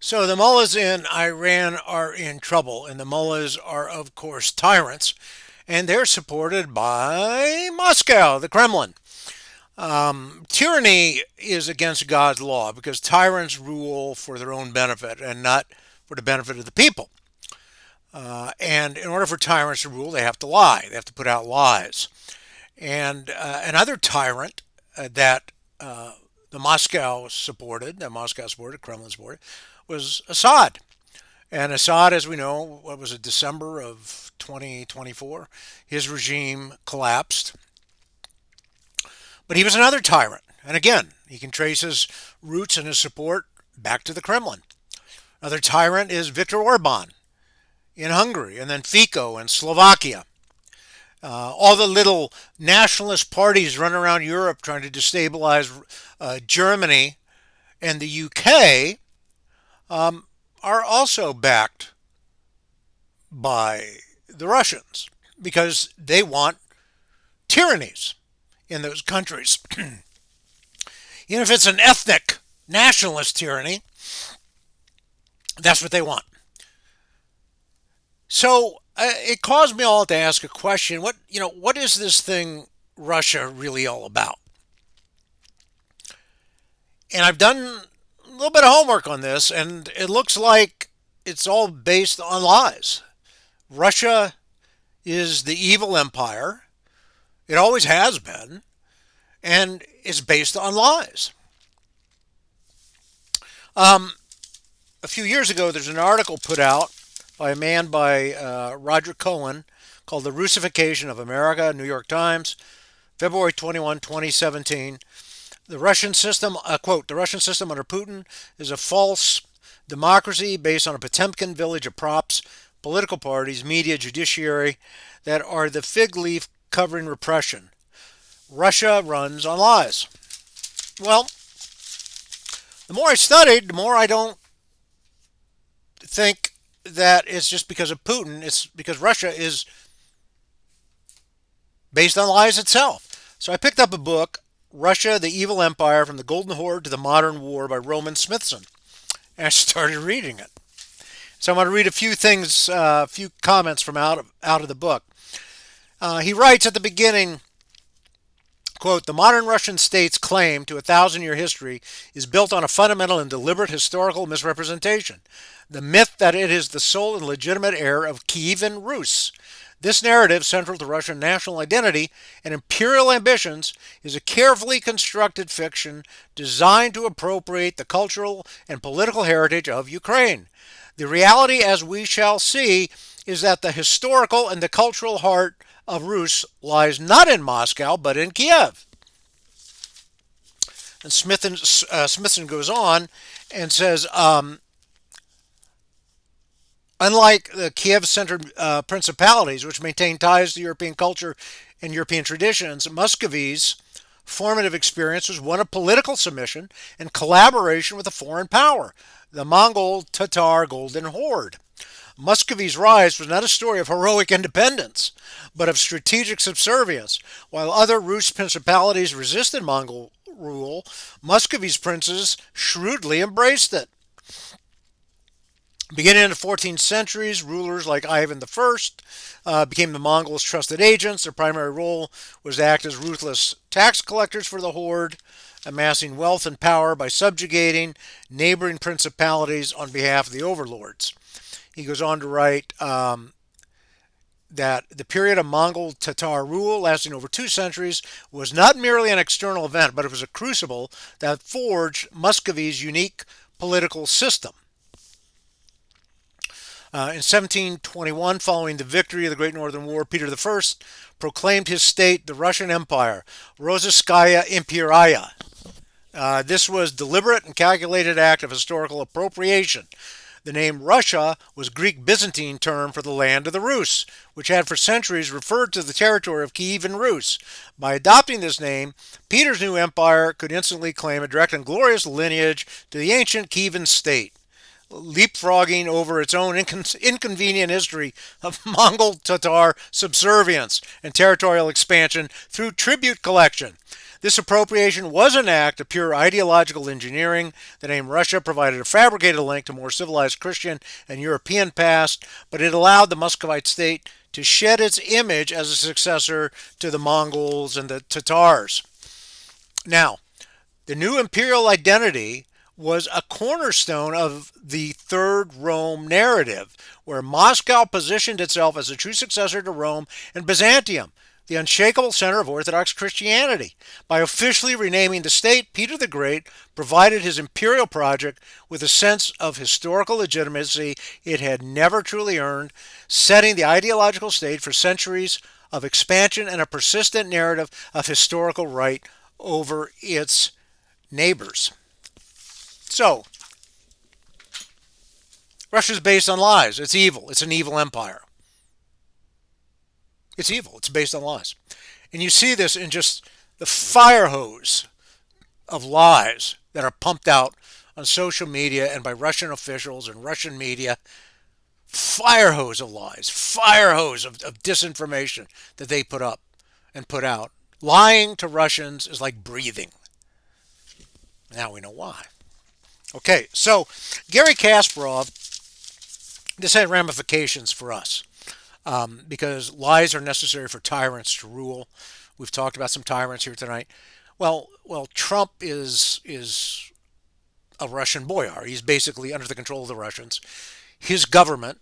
So the mullahs in Iran are in trouble, and the mullahs are, of course, tyrants, and they're supported by Moscow, the Kremlin. Tyranny is against God's law because tyrants rule for their own benefit and not for the benefit of the people. And in order for tyrants to rule, they have to lie. They have to put out lies. And another tyrant that Moscow supported, Kremlin supported, was Assad. And Assad, as we know, what was it, December of 2024, his regime collapsed. But he was another tyrant. And again, he can trace his roots and his support back to the Kremlin. Another tyrant is Viktor Orban in Hungary, and then Fico in Slovakia. All the little nationalist parties run around Europe trying to destabilize Germany and the UK are also backed by the Russians because they want tyrannies in those countries. Even if it's an ethnic nationalist tyranny, that's what they want. So it caused me all to ask a question: what is this thing Russia really all about? And I've done a little bit of homework on this, and it looks like it's all based on lies. Russia is the evil empire. It always has been, and it's based on lies. Um, a few years ago, there's an article put out by a man by Roger Cohen called "The Russification of America," New York Times, February 21, 2017. The Russian system, quote, the Russian system under Putin is a false democracy based on a Potemkin village of props, political parties, media, judiciary that are the fig leaf covering repression. Russia runs on lies. Well, the more I studied, the more I don't think that it's just because of Putin. It's because Russia is based on lies itself. So I picked up a book, Russia, the Evil Empire from the Golden Horde to the Modern War by Roman Smithson. And I started reading it. So I'm going to read a few things, a few comments from out of the book. He writes at the beginning, quote, the modern Russian state's claim to a thousand-year history is built on a fundamental and deliberate historical misrepresentation. The myth that it is the sole and legitimate heir of Kievan Rus. This narrative, central to Russian national identity and imperial ambitions, is a carefully constructed fiction designed to appropriate the cultural and political heritage of Ukraine. The reality, as we shall see, is that the historical and the cultural heart of Rus lies not in Moscow, but in Kiev. And Smithson goes on and says, unlike the Kiev-centered principalities, which maintain ties to European culture and European traditions, Muscovy's formative experience was one of political submission and collaboration with a foreign power, the Mongol Tatar Golden Horde. Muscovy's rise was not a story of heroic independence, but of strategic subservience. While other Rus principalities resisted Mongol rule, Muscovy's princes shrewdly embraced it. Beginning in the 14th centuries, rulers like Ivan I became the Mongols' trusted agents. Their primary role was to act as ruthless tax collectors for the horde, amassing wealth and power by subjugating neighboring principalities on behalf of the overlords. He goes on to write that the period of Mongol Tatar rule, lasting over 2 centuries, was not merely an external event, but it was a crucible that forged Muscovy's unique political system. In 1721, following the victory of the Great Northern War, Peter I proclaimed his state the Russian Empire, Rossiyskaya Imperia. This was a deliberate and calculated act of historical appropriation. The name Russia was a Greek Byzantine term for the land of the Rus, which had for centuries referred to the territory of Kievan Rus. By adopting this name, Peter's new empire could instantly claim a direct and glorious lineage to the ancient Kievan state. leapfrogging over its own inconvenient history of Mongol Tatar subservience and territorial expansion through tribute collection. This appropriation was an act of pure ideological engineering. The name Russia provided a fabricated link to more civilized Christian and European past, but it allowed the Muscovite state to shed its image as a successor to the Mongols and the Tatars. Now, the new imperial identity was a cornerstone of the Third Rome narrative, where Moscow positioned itself as a true successor to Rome and Byzantium, the unshakable center of Orthodox Christianity. By officially renaming the state, Peter the Great provided his imperial project with a sense of historical legitimacy it had never truly earned, setting the ideological stage for centuries of expansion and a persistent narrative of historical right over its neighbors. So, Russia's based on lies. It's evil. It's an evil empire. It's evil. It's based on lies. And you see this in just the fire hose of lies that are pumped out on social media and by Russian officials and Russian media. Fire hose of lies, fire hose of disinformation that they put up and put out. Lying to Russians is like breathing. Now we know why. Okay, so Gary Kasparov, this had ramifications for us because lies are necessary for tyrants to rule. We've talked about some tyrants here tonight. Well, Trump is a Russian boyar. He's basically under the control of the Russians. His government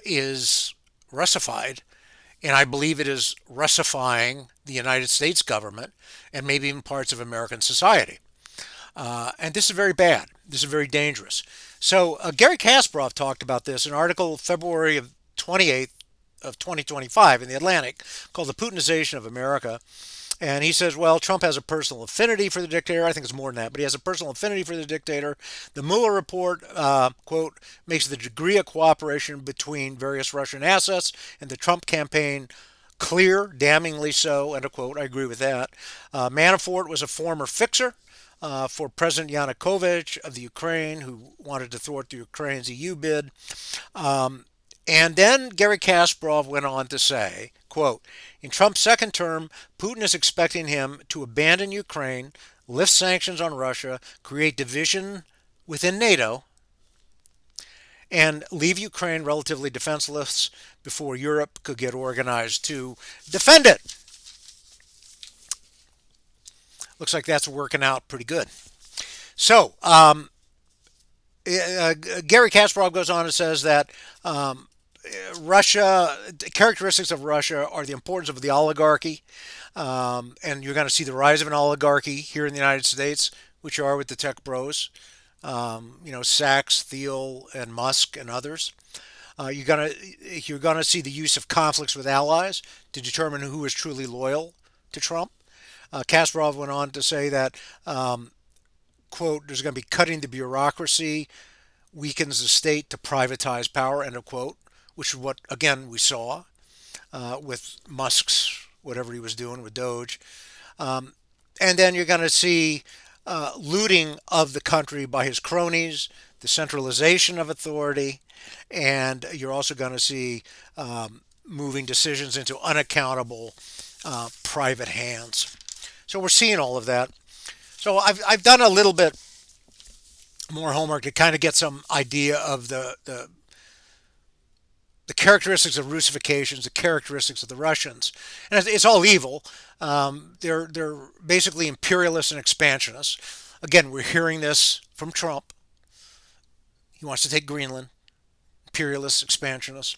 is Russified, and I believe it is Russifying the United States government and maybe even parts of American society. And this is very bad. This is very dangerous. So Gary Kasparov talked about this in an article February of 28th of 2025 in the Atlantic called "The Putinization of America." And he says, well, Trump has a personal affinity for the dictator. I think it's more than that, but he has a personal affinity for the dictator. The Mueller report, quote, makes the degree of cooperation between various Russian assets and the Trump campaign clear, damningly so, end of quote. I agree with that. Manafort was a former fixer for President Yanukovych of the Ukraine, who wanted to thwart the Ukraine's EU bid. And then Gary Kasparov went on to say, quote, in Trump's second term, Putin is expecting him to abandon Ukraine, lift sanctions on Russia, create division within NATO, and leave Ukraine relatively defenseless before Europe could get organized to defend it. Looks like that's working out pretty good. So, Gary Kasparov goes on and says that Russia, the characteristics of Russia are the importance of the oligarchy, and you're going to see the rise of an oligarchy here in the United States, which are with the tech bros, Sachs, Thiel, and Musk, and others. You're gonna see the use of conflicts with allies to determine who is truly loyal to Trump. Kasparov went on to say that, quote, there's going to be cutting the bureaucracy, weakens the state to privatize power, end of quote, which is what, again, we saw with Musk's, whatever he was doing with Doge. And then you're going to see looting of the country by his cronies, the centralization of authority, and you're also going to see moving decisions into unaccountable private hands. So we're seeing all of that. So I've done a little bit more homework to kind of get some idea of the characteristics of Russifications, the characteristics of the Russians, and it's all evil. They're basically imperialists and expansionists. Again, we're hearing this from Trump. He wants to take Greenland. Imperialists, expansionists.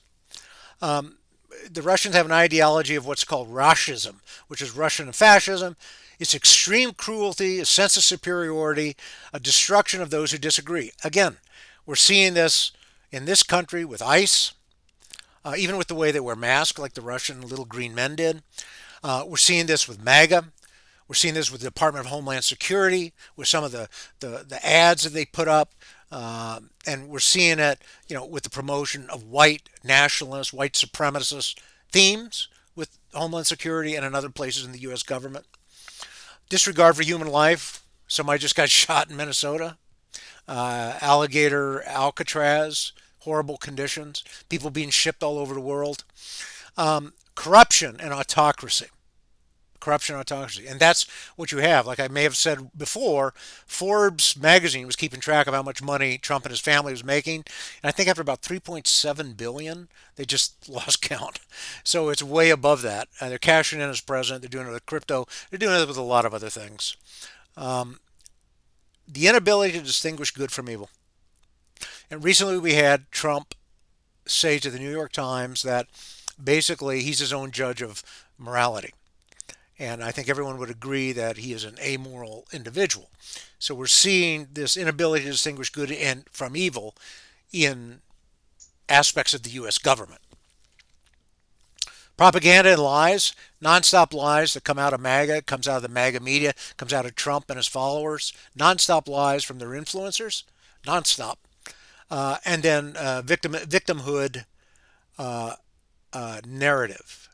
The Russians have an ideology of what's called Russism, which is Russian fascism. It's extreme cruelty, a sense of superiority, a destruction of those who disagree. Again, we're seeing this in this country with ICE, even with the way they wear masks, like the Russian little green men did. We're seeing this with MAGA. We're seeing this with the Department of Homeland Security, with some of the ads that they put up. And we're seeing it, with the promotion of white nationalist, white supremacist themes with Homeland Security and in other places in the U.S. government. Disregard for human life. Somebody just got shot in Minnesota. Alligator Alcatraz, horrible conditions, people being shipped all over the world, corruption and autocracy. Corruption and autocracy. And that's what you have. Like I may have said before, Forbes magazine was keeping track of how much money Trump and his family was making. And I think after about 3.7 billion, they just lost count. So it's way above that. They're cashing in as president. They're doing it with crypto. They're doing it with a lot of other things. The inability to distinguish good from evil. And recently we had Trump say to the New York Times that basically he's his own judge of morality. And I think everyone would agree that he is an amoral individual. So we're seeing this inability to distinguish good and from evil in aspects of the U.S. government. Propaganda and lies, nonstop lies that come out of MAGA, comes out of the MAGA media, comes out of Trump and his followers, nonstop lies from their influencers, nonstop. And then victimhood narrative.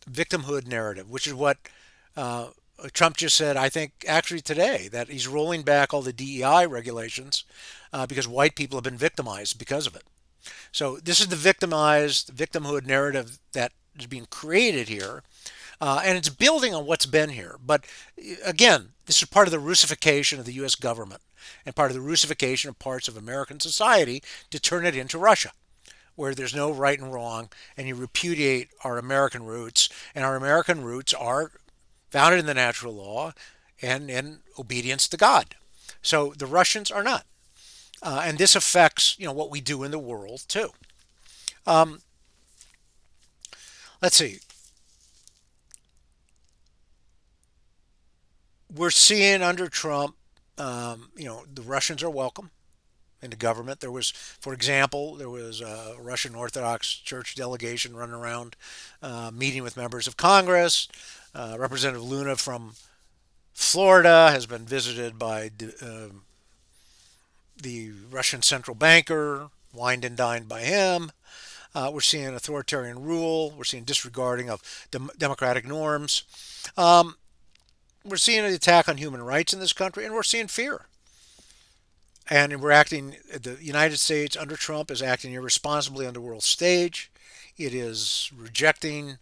Victimhood narrative, which is what Trump just said, I think, actually today, that he's rolling back all the DEI regulations because white people have been victimized because of it. So this is the victimhood narrative that is being created here. And it's building on what's been here. But again, this is part of the Russification of the U.S. government and part of the Russification of parts of American society to turn it into Russia, where there's no right and wrong, and you repudiate our American roots. And our American roots are founded in the natural law and in obedience to God. So the Russians are not. And this affects, what we do in the world too. Um, let's see. We're seeing under Trump, the Russians are welcome in the government. There was, for example, there was a Russian Orthodox Church delegation running around meeting with members of Congress. Representative Luna from Florida has been visited by the Russian central banker, wined and dined by him. We're seeing authoritarian rule. We're seeing disregarding of democratic norms. Um, we're seeing an attack on human rights in this country, and we're seeing fear. And we're acting, the United States under Trump is acting irresponsibly on the world stage. It is rejecting,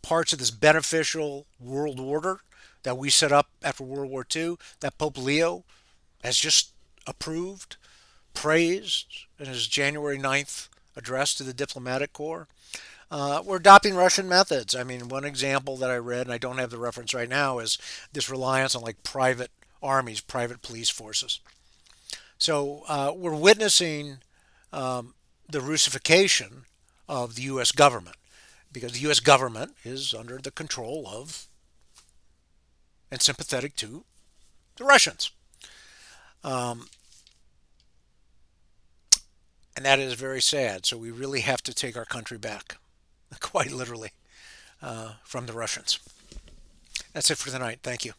parts of this beneficial world order that we set up after World War II, that Pope Leo has just approved, praised in his January 9th address to the diplomatic corps. We're adopting Russian methods. I mean, one example that I read, and I don't have the reference right now, is this reliance on like private armies, private police forces. So we're witnessing the Russification of the U.S. government because the U.S. government is under the control of and sympathetic to the Russians. Um, and that is very sad. So we really have to take our country back, quite literally, from the Russians. That's it for tonight. Thank you.